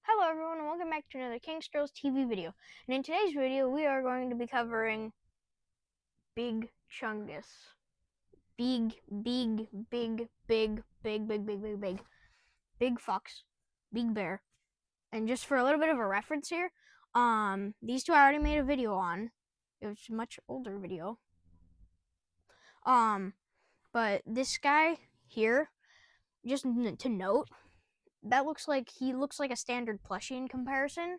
Hello everyone and welcome back to another King's Girls TV video. And in today's video we are going to be covering Big Chungus. Big fox, big bear. And just for a little bit of a reference here, these two I already made a video on. It was a much older video. But this guy here, just to note, he looks like a standard plushie in comparison.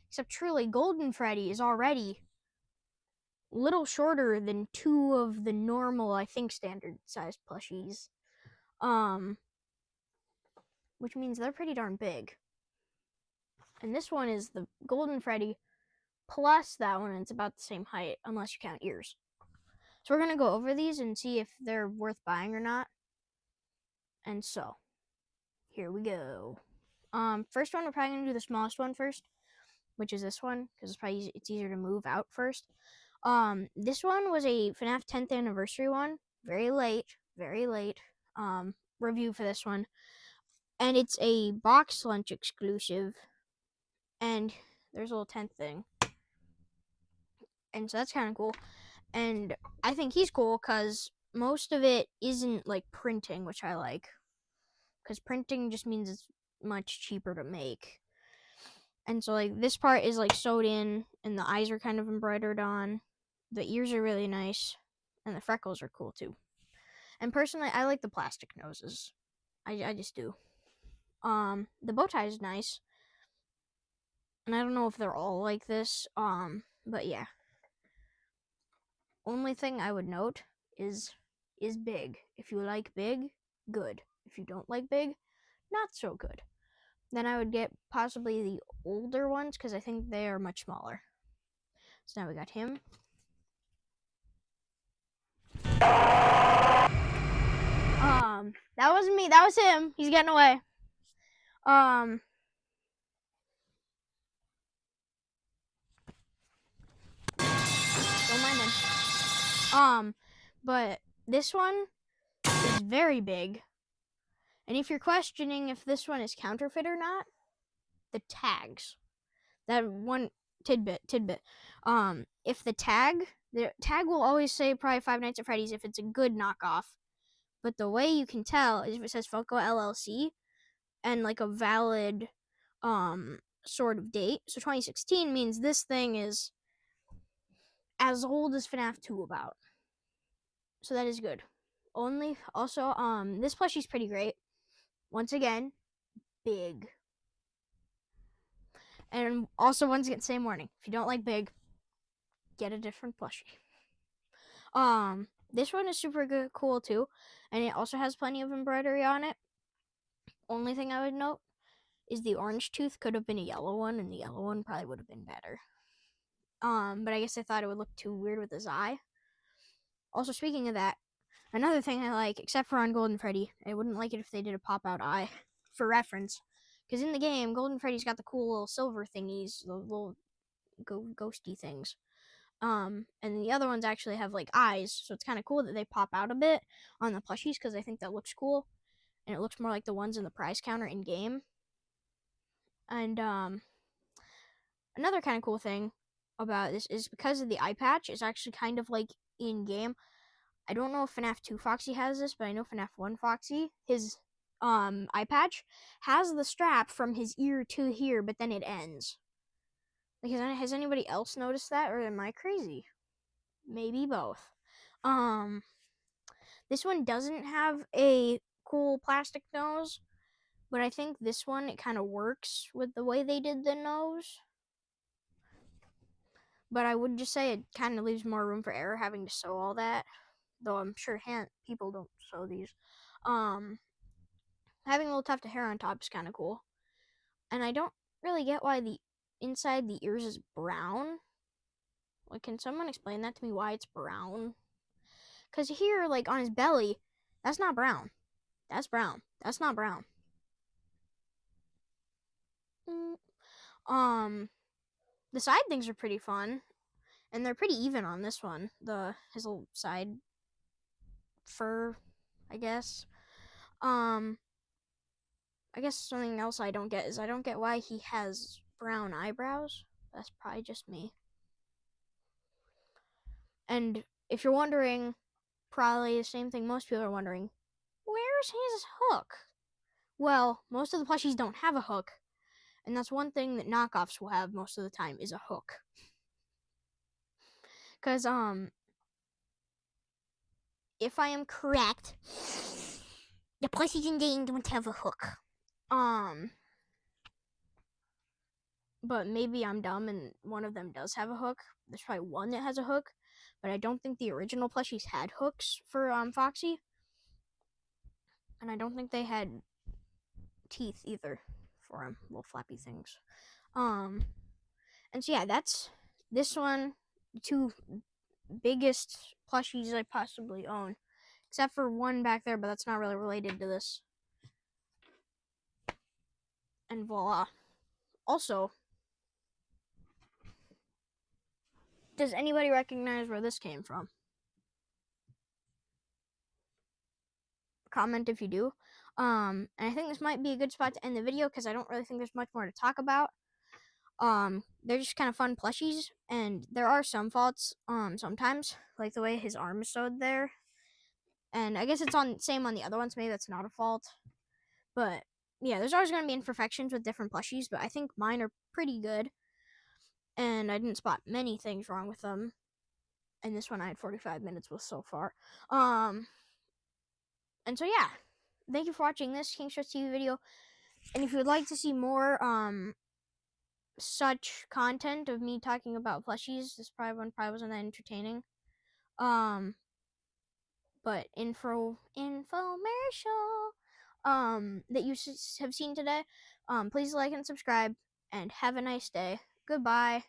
Except truly, Golden Freddy is already a little shorter than two of the normal, I think, standard sized plushies. Which means they're pretty darn big. And this one is the Golden Freddy plus that one, and it's about the same height, unless you count ears. So we're gonna go over these and see if they're worth buying or not. And so, here we go. First one, we're probably gonna do the smallest one first, which is this one, because it's easier to move out first. This one was a FNAF 10th anniversary one. Very late review for this one. And it's a box lunch exclusive. And there's a little tent thing. And so that's kind of cool. And I think he's cool because most of it isn't like printing, which I like. Because printing just means it's much cheaper to make. And so like this part is like sewed in and the eyes are kind of embroidered on. The ears are really nice. And the freckles are cool too. And personally, I like the plastic noses. I just do. The bow tie is nice. And I don't know if they're all like this. But yeah. Only thing I would note is big. If you like big, good. If you don't like big, not so good. Then I would get possibly the older ones because I think they are much smaller. So now we got him. That wasn't me. That was him. He's getting away. Don't mind him. But this one is very big. And if you're questioning if this one is counterfeit or not, the tags. That one tidbit. If the tag will always say probably Five Nights at Freddy's if it's a good knockoff. But the way you can tell is if it says Funko LLC and like a valid sort of date. So 2016 means this thing is as old as FNAF 2 about. So that is good. This plushie's pretty great. Once again, big. And also once again, same warning. If you don't like big, get a different plushie. This one is super good, cool too, and it also has plenty of embroidery on it. Only thing I would note is the orange tooth could have been a yellow one, and the yellow one probably would have been better. But I guess I thought it would look too weird with his eye. Also, speaking of that, another thing I like, except for on Golden Freddy, I wouldn't like it if they did a pop-out eye. For reference, because in the game, Golden Freddy's got the cool little silver thingies, the little ghosty things. And the other ones actually have like eyes, so it's kind of cool that they pop out a bit on the plushies because I think that looks cool, and it looks more like the ones in the prize counter in game. And another kind of cool thing about this is because of the eye patch, it's actually kind of like in game. I don't know if FNAF 2 Foxy has this, but I know FNAF 1 Foxy, his eye patch has the strap from his ear to here, but then it ends. Like, has anybody else noticed that, or am I crazy? Maybe both. This one doesn't have a cool plastic nose, but I think this one, it kind of works with the way they did the nose. But I would just say it kind of leaves more room for error having to sew all that, though I'm sure people don't sew these. Having a little tuft of hair on top is kind of cool. And I don't really get why the inside the ears is brown. Like, can someone explain that to me, why it's brown? Because here, like, on his belly, that's not brown. That's brown. That's not brown. The side things are pretty fun. And they're pretty even on this one. His little side fur, I guess. I guess something else I don't get is I don't get why he has brown eyebrows. That's probably just me. And if you're wondering, probably the same thing most people are wondering, where's his hook? Well, most of the plushies don't have a hook, and that's one thing that knockoffs will have most of the time is a hook. Because, if I am correct, the plushies in Dane don't have a hook. But maybe I'm dumb and one of them does have a hook. There's probably one that has a hook, but I don't think the original plushies had hooks for Foxy. And I don't think they had teeth either for him, little flappy things. And so yeah, that's this one, the two biggest plushies I possibly own. Except for one back there, but that's not really related to this. And voila. Also, does anybody recognize where this came from? Comment if you do. And I think this might be a good spot to end the video because I don't really think there's much more to talk about. They're just kind of fun plushies, and there are some faults sometimes, like the way his arm is sewed there. And I guess it's on same on the other ones. Maybe that's not a fault, but yeah, there's always going to be imperfections with different plushies, but I think mine are pretty good, and I didn't spot many things wrong with them. And this one I had 45 minutes with so far. And so yeah, thank you for watching this King Stress TV video. And if you would like to see more such content of me talking about plushies, this probably wasn't that entertaining. But infomercial that you have seen today. Please like and subscribe and have a nice day. Goodbye.